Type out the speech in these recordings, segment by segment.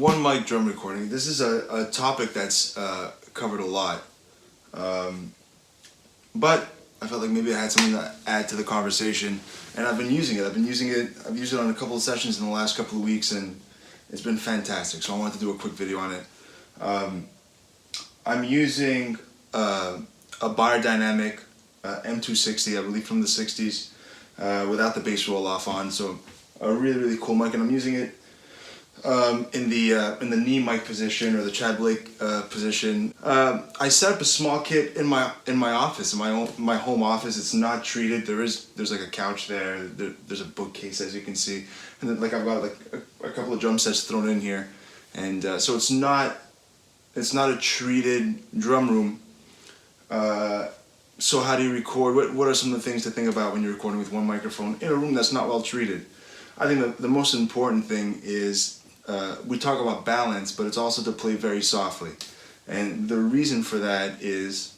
one mic drum recording. This is a topic that's covered a lot, but I felt like maybe I had something to add to the conversation, and I've been using it. I've used it on a couple of sessions in the last couple of weeks, and it's been fantastic. So I wanted to do a quick video on it. I'm using a Beyerdynamic M260, I believe from the 60s, without the bass roll off on. So a really cool mic, and I'm using it in the knee mic position, or the Chad Blake position. I set up a small kit in my office, in my home office. It's not treated. There's like a couch there. There's a bookcase, as you can see, and then like I've got like a couple of drum sets thrown in here, and so it's not a treated drum room. So how do you record? What are some of the things to think about when you're recording with one microphone in a room that's not well treated? I think the most important thing is we talk about balance, but it's also to play very softly. And the reason for that is,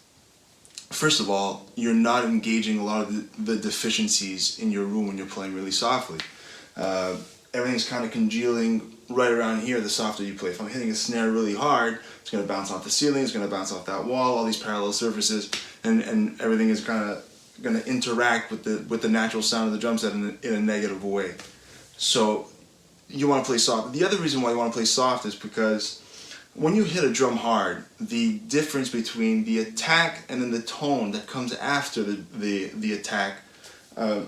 first of all, you're not engaging a lot of the deficiencies in your room when you're playing really softly. Everything's kind of congealing right around here the softer you play. If I'm hitting a snare really hard, it's going to bounce off the ceiling, it's going to bounce off that wall, all these parallel surfaces, and everything is kind of going to interact with the natural sound of the drum set in a negative way. So you want to play soft. The other reason why you want to play soft is because when you hit a drum hard, the difference between the attack and then the tone that comes after the attack, it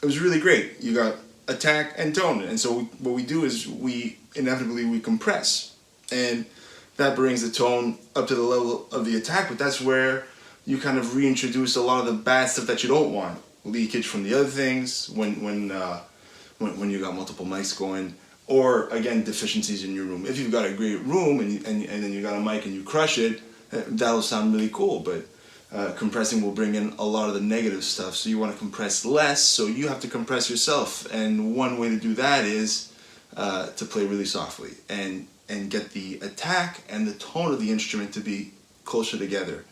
was really great. You got attack and tone, and so what we do is we inevitably compress, and that brings the tone up to the level of the attack, but that's where you kind of reintroduce a lot of the bad stuff that you don't want. Leakage from the other things, when you got multiple mics going, or again, deficiencies in your room. If you've got a great room and then you got a mic and you crush it, that'll sound really cool, but compressing will bring in a lot of the negative stuff, so you want to compress less, so you have to compress yourself, and one way to do that is to play really softly and get the attack and the tone of the instrument to be closer together.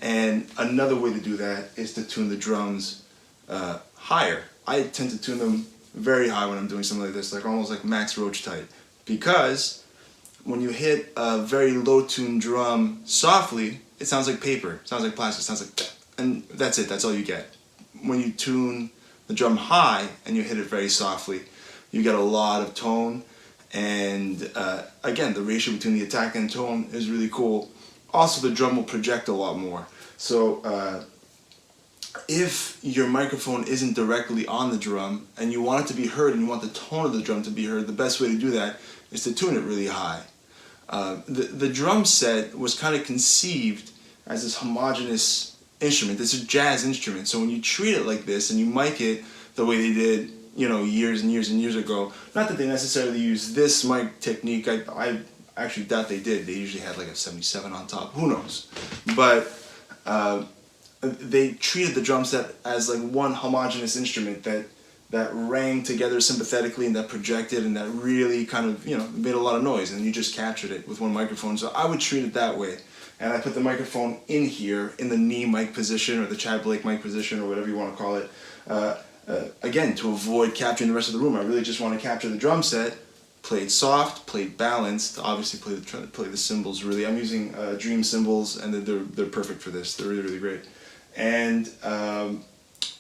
And another way to do that is to tune the drums higher. I tend to tune them very high when I'm doing something like this, like almost like Max Roach type, because when you hit a very low tuned drum softly, it sounds like paper, it sounds like plastic, it sounds like, and that's it, that's all you get. When you tune the drum high and you hit it very softly, you get a lot of tone, and again, the ratio between the attack and tone is really cool. Also, the drum will project a lot more. So if your microphone isn't directly on the drum and you want it to be heard and you want the tone of the drum to be heard, the best way to do that is to tune it really high. The drum set was kind of conceived as this homogeneous instrument. This is a jazz instrument. So when you treat it like this and you mic it the way they did, years and years ago, not that they necessarily use this mic technique. I actually doubt they did. They usually had like a 77 on top. Who knows? But they treated the drum set as like one homogeneous instrument that rang together sympathetically and that projected and that really kind of, made a lot of noise, and you just captured it with one microphone. So I would treat it that way. And I put the microphone in here, in the knee mic position, or the Chad Blake mic position, or whatever you want to call it. Again, to avoid capturing the rest of the room. I really just want to capture the drum set, play it soft, play it balanced, obviously play the cymbals really. I'm using Dream cymbals, and they're perfect for this. They're really great. And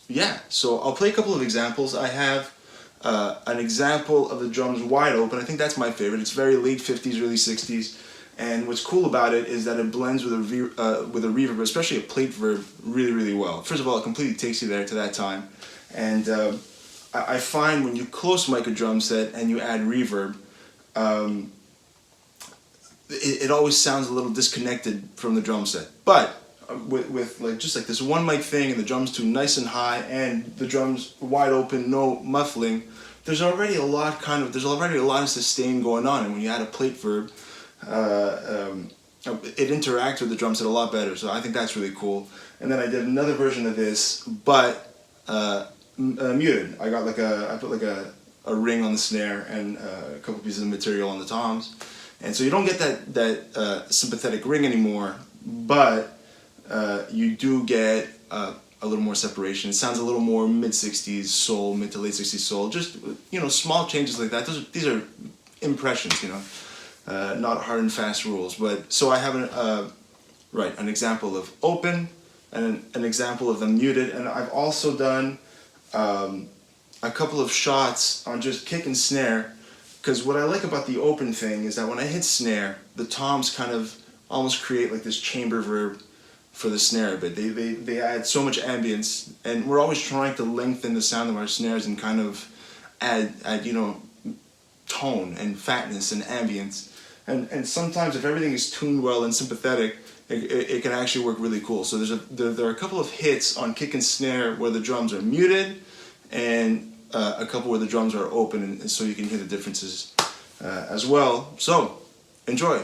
yeah, so I'll play a couple of examples. I have an example of the drums wide open. I think that's my favorite. It's very late 50s, early 60s. And what's cool about it is that it blends with a reverb, especially a plate verb, really well. First of all, it completely takes you there to that time. And I find when you close mic a drum set and you add reverb, it always sounds a little disconnected from the drum set. But with like just like this one mic thing, and the drums tuned nice and high, and the drums wide open, no muffling, there's already a lot of sustain going on. And when you add a plate verb, it interacts with the drum set a lot better. So I think that's really cool. And then I did another version of this, but muted. I put like a ring on the snare and a couple pieces of material on the toms, and so you don't get that sympathetic ring anymore, but you do get a little more separation. It sounds a little more mid-60s soul, mid to late 60s soul. Just small changes like that. These are impressions, not hard and fast rules. But so I have an example of open and an example of the muted, and I've also done a couple of shots on just kick and snare, because what I like about the open thing is that when I hit snare, the toms kind of almost create like this chamber verb for the snare, but they add so much ambience, and we're always trying to lengthen the sound of our snares and kind of add tone and fatness and ambience. And sometimes if everything is tuned well and sympathetic, it can actually work really cool. So there are a couple of hits on kick and snare where the drums are muted, and a couple where the drums are open, and so you can hear the differences as well. So enjoy.